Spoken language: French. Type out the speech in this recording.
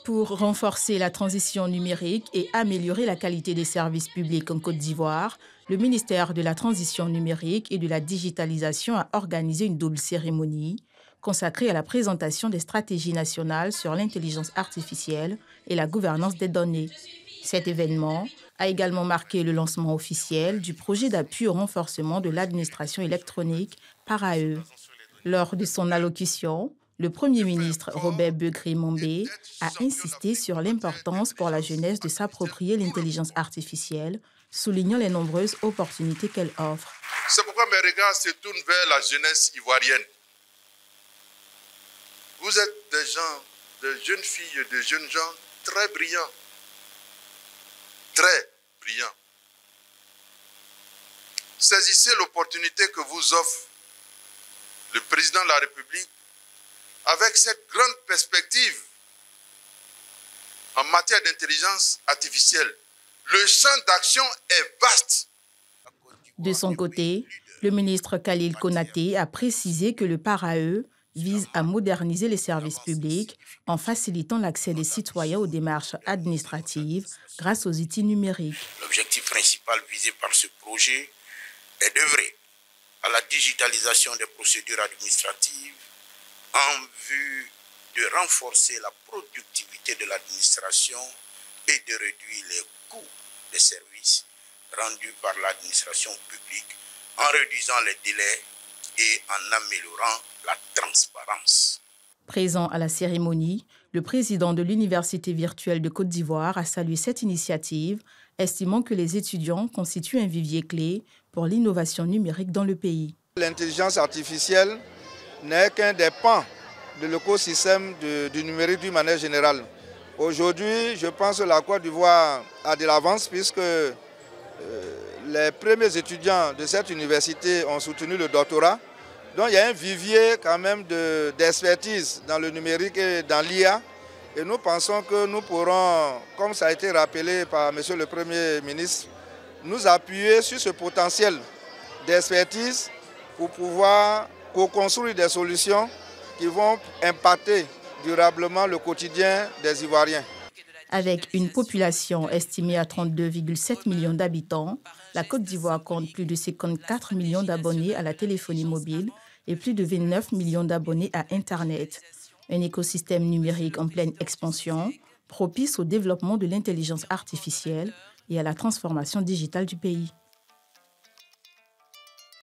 Pour renforcer la transition numérique et améliorer la qualité des services publics en Côte d'Ivoire, le ministère de la Transition numérique et de la digitalisation a organisé une double cérémonie consacrée à la présentation des stratégies nationales sur l'intelligence artificielle et la gouvernance des données. Cet événement a également marqué le lancement officiel du projet d'appui au renforcement de l'administration électronique par AE. Lors de son allocution, le Premier ministre Robert Begré-Mombé a insisté sur l'importance pour la jeunesse de s'approprier l'intelligence artificielle, soulignant les nombreuses opportunités qu'elle offre. C'est pourquoi mes regards se tournent vers la jeunesse ivoirienne. Vous êtes des gens, des jeunes filles, des jeunes gens très brillants. Très brillants. Saisissez l'opportunité que vous offre le président de la République avec cette grande perspective en matière d'intelligence artificielle. Le champ d'action est vaste. De son côté, le ministre Khalil Konaté a précisé que le PAR-AE vise à moderniser les services publics en facilitant l'accès des citoyens aux démarches administratives grâce aux outils numériques. L'objectif principal visé par ce projet est d'œuvrer à la digitalisation des procédures administratives en vue de renforcer la productivité de l'administration et de réduire les coûts des services rendus par l'administration publique en réduisant les délais et en améliorant la transparence. Présent à la cérémonie, le président de l'Université virtuelle de Côte d'Ivoire a salué cette initiative, estimant que les étudiants constituent un vivier clé pour l'innovation numérique dans le pays. L'intelligence artificielle n'est qu'un des pans de l'écosystème du numérique d'une manière générale. Aujourd'hui, je pense que la Côte d'Ivoire a de l'avance puisque les premiers étudiants de cette université ont soutenu le doctorat. Donc il y a un vivier quand même d'expertise dans le numérique et dans l'IA. Et nous pensons que nous pourrons, comme ça a été rappelé par M. le Premier ministre, nous appuyer sur ce potentiel d'expertise pour pouvoir co-construire des solutions qui vont impacter durablement le quotidien des Ivoiriens. Avec une population estimée à 32,7 millions d'habitants, la Côte d'Ivoire compte plus de 54 millions d'abonnés à la téléphonie mobile et plus de 29 millions d'abonnés à Internet. Un écosystème numérique en pleine expansion, propice au développement de l'intelligence artificielle et à la transformation digitale du pays.